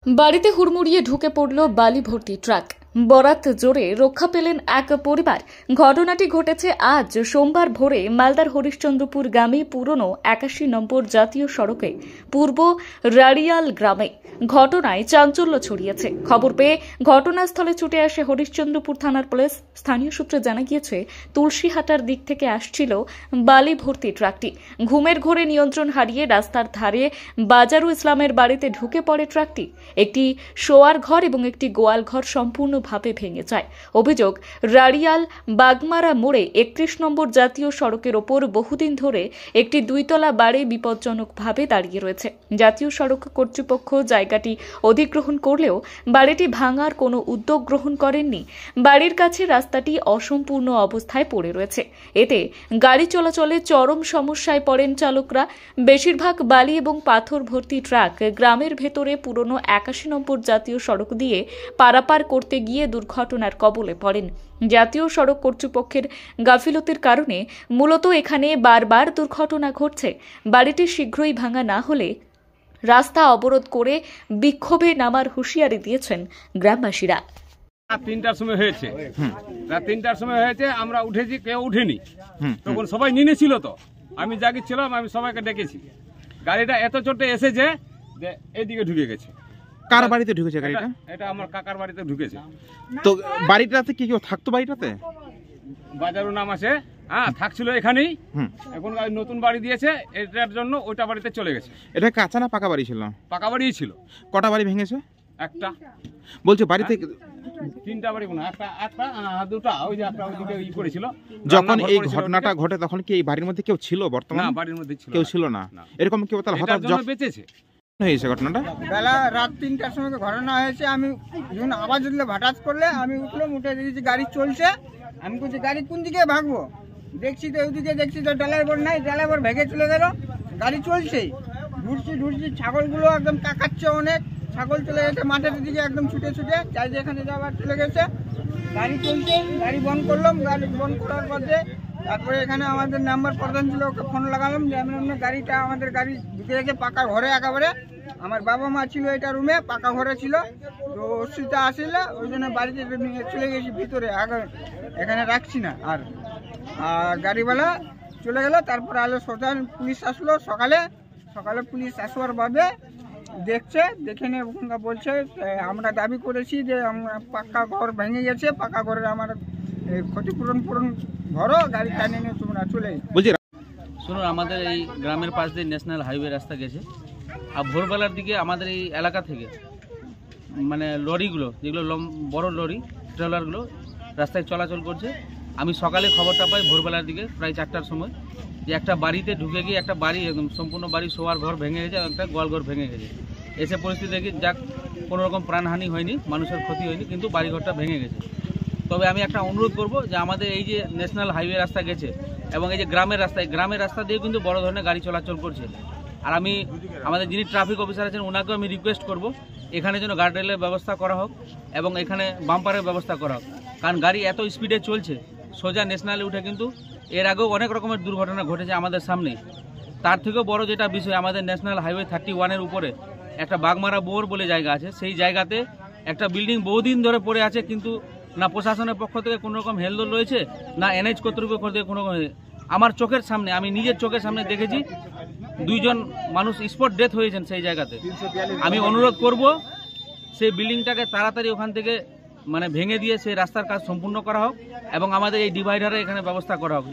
বাড়িতে হুড়মুড়িয়ে ঢুকে পড়ল বালি ভর্তি ট্রাক। বরাত জোরে রক্ষা পেলেন এক পরিবার। ঘটনাটি ঘটেছে আজ সোমবার ভোরে মালদার হরিশ্চন্দ্রপুর গ্রামে পুরনো ৮১ নম্বর জাতীয় সড়কে পূর্ব রাড়িয়াল গ্রামে। ঘটনায় চাঞ্চল্য ছড়িয়েছে। খবর পেয়ে ঘটনাস্থলে ছুটে আসে হরিশ্চন্দ্রপুর থানার পুলিশ। স্থানীয় সূত্রে জানা গিয়েছে, তুলসীহাটার দিক থেকে আসছিল বালি ভর্তি ট্রাকটি। ঘুমের ঘোরে নিয়ন্ত্রণ হারিয়ে রাস্তার ধারে বাজারু ইসলামের বাড়িতে ঢুকে পড়ে ট্রাকটি। একটি শোয়ার ঘর এবং একটি গোয়াল ঘর সম্পূর্ণভাবে ভেঙে যায়। অভিযোগ, রাড়িয়াল বাগমারা মোড়ে ৩১ নম্বর জাতীয় সড়কের ওপর বহুদিন ধরে একটি দুইতলা বাড়ি বিপজ্জনকভাবে দাঁড়িয়ে রয়েছে। জাতীয় সড়ক কর্তৃপক্ষ জায়গাটি অধিগ্রহণ করলেও বাড়িটি ভাঙার কোনো উদ্যোগ গ্রহণ করেননি। বাড়ির কাছে রাস্তাটি অসম্পূর্ণ অবস্থায় পড়ে রয়েছে। এতে গাড়ি চলাচলে চরম সমস্যায় পড়েন চালকরা। বেশিরভাগ বালি এবং পাথর ভর্তি ট্রাক গ্রামের ভেতরে পুরনো ৮১ নম্বর জাতীয় সড়ক দিয়ে পারাপার করতে গিয়ে দুর্ঘটনার কবলে পড়েন। জাতীয় সড়ক কর্তৃপক্ষের গাফিলতির কারণে মূলত এখানে বারবার দুর্ঘটনা ঘটছে। বাড়িটি শীঘ্রই ভাঙা না হলে রাস্তা অবরোধ করে বিক্ষোভে নামার হুঁশিয়ারি দিয়েছেন গ্রামবাসীরা। রাত ৩টার সময় হয়েছে, রাত ৩টার সময় হয়েছে, আমরা উঠেছি, কেউ উঠেনি। তখন সবাই নিনে ছিল, তো আমি জাগিয়েছিলাম, আমি সবাইকে ডেকেছি। গাড়িটা এত চোটে এসেছে যে এইদিকে ঢুকে গেছে। কার বাড়িতে ঢুকেছে গাড়িটা? এটা আমার কাকার বাড়িতে ঢুকেছে। তো বাড়িটাতে কি কেউ থাকতো? বাড়িটাতে বাজারু নাম আছে, হ্যাঁ, থাকছিল এখানেই। এখন নতুন বাড়ি দিয়েছে, এটার জন্য ওইটা বাড়িতে চলে গেছে। এটা কাঁচা না পাকা বাড়ি ছিল? পাকা বাড়িই ছিল। কটা বাড়ি ভেঙেছে? একটা। বলছে বাড়িতে ৩টা বাড়ি, একটা দুটা, ওই যে একটা ওইদিকে ই করেছিল। যখন এই ঘটনাটা ঘটে তখন কি এই বাড়ির মধ্যে কেউ ছিল? বর্তমানে না, বাড়ির মধ্যে কেউ ছিল না। এরকম কেউ তাহলে হঠাৎ বেঁচেছে হয়েছে ঘটনাটা? বেলা রাত ৩টার সময় ঘটনা হয়েছে। আমি যখন আওয়াজ উঠলে হঠাৎ করলে আমি উঠলাম, উঠে দেখেছি গাড়ি চলছে। আমি বলছি গাড়ি কোন দিকে ভাগবো, দেখছি তো ওইদিকে, দেখছি তো ড্রাইভার নাই, ড্রাইভার ভেঙে চলে গেল। গাড়ি চলছেই, ঢুরছি ছাগলগুলো একদম তাকাচ্ছে অনেক। ছাগল চলে গেছে মাঠের দিকে, একদম ছুটে চাই যেখানে যাওয়ার চলে গেছে। গাড়ি চলছে, গাড়ি বন্ধ করলাম। গাড়ি বন্ধ করার পরে তারপরে এখানে আমাদের নাম্বার প্রধান ছিল, ওকে ফোন লাগালাম যে এমন গাড়িটা, আমাদের গাড়ি ঢুকে গেছে পাকা ঘরে একেবারে। আমার বাবা মা ছিল এটা রুমে, পাকা ঘরে ছিল। তো অসুবিধা আসলে ওই জন্য বাড়িতে নিয়ে চলে গেছি ভিতরে, আগে এখানে রাখছি না। আর গাড়িওয়ালা চলে গেল। তারপরে আলো সোজা পুলিশ আসলো সকালে পুলিশ আসবার বাদে দেখছে, দেখে নিয়ে বলছে আমরা দাবি করেছি যে আমরা পাকা ঘর ভেঙে গেছে, পাকা ঘরের আমার ক্ষতিপূরণ ঘরও, গাড়ি টানিয়ে নিয়ে তোমরা চলে। শুনুন, আমাদের এই গ্রামের পাশ দিয়ে ন্যাশনাল হাইওয়ে রাস্তা গেছে। আর ভোরবেলার দিকে আমাদের এই এলাকা থেকে মানে লরিগুলো, যেগুলো বড় লরি ট্রেলারগুলো রাস্তায় চলাচল করছে। আমি সকালে খবরটা পাই ভোরবেলার দিকে প্রায় ৪টার সময়, যে একটা বাড়িতে ঢুকে গিয়ে একটা বাড়ি, একদম সম্পূর্ণ বাড়ি, শোয়ার ঘর ভেঙে গেছে, একটা গোয়ালঘর ভেঙে গেছে। এসে পরিস্থিতি দেখি যাক কোনো রকম প্রাণহানি হয়নি, মানুষের ক্ষতি হয়নি, কিন্তু বাড়িঘরটা ভেঙে গেছে। তবে আমি একটা অনুরোধ করব যে আমাদের এই যে ন্যাশনাল হাইওয়ে রাস্তা গেছে এবং এই যে গ্রামের রাস্তা দিয়ে কিন্তু বড় ধরনের গাড়ি চলাচল করছে। আর আমি আমাদের যিনি ট্রাফিক অফিসার আছেন ওনাকেও আমি রিকোয়েস্ট করব এখানে যেন গার্ডরেলের ব্যবস্থা করা হোক এবং এখানে বাম্পারের ব্যবস্থা করা হোক। কারণ গাড়ি এত স্পিডে চলছে, সোজা ন্যাশনালে উঠে কিন্তু এর আগেও অনেক রকমের দুর্ঘটনা ঘটেছে আমাদের সামনে। তার থেকেও বড় যেটা বিষয়, আমাদের ন্যাশনাল হাইওয়ে 31-এর উপরে একটা বাগমারা বোর বলে জায়গা আছে। সেই জায়গাতে একটা বিল্ডিং বহুদিন ধরে পড়ে আছে, কিন্তু না প্রশাসনের পক্ষ থেকে কোনো রকম হেলদোল রয়েছে, না এনএইচ কর্তৃপক্ষ থেকে কোনো রকম। আমার চোখের সামনে, আমি নিজের চোখের সামনে দেখেছি 2 জন মানুষ স্পট ডেথ হয়েছেন সেই জায়গাতে। আমি অনুরোধ করব সেই বিল্ডিংটাকে তাড়াতাড়ি ওখান থেকে মানে ভেঙে দিয়ে সেই রাস্তার কাজ সম্পূর্ণ করা হোক এবং আমাদের এই ডিভাইডারে এখানে ব্যবস্থা করা হোক।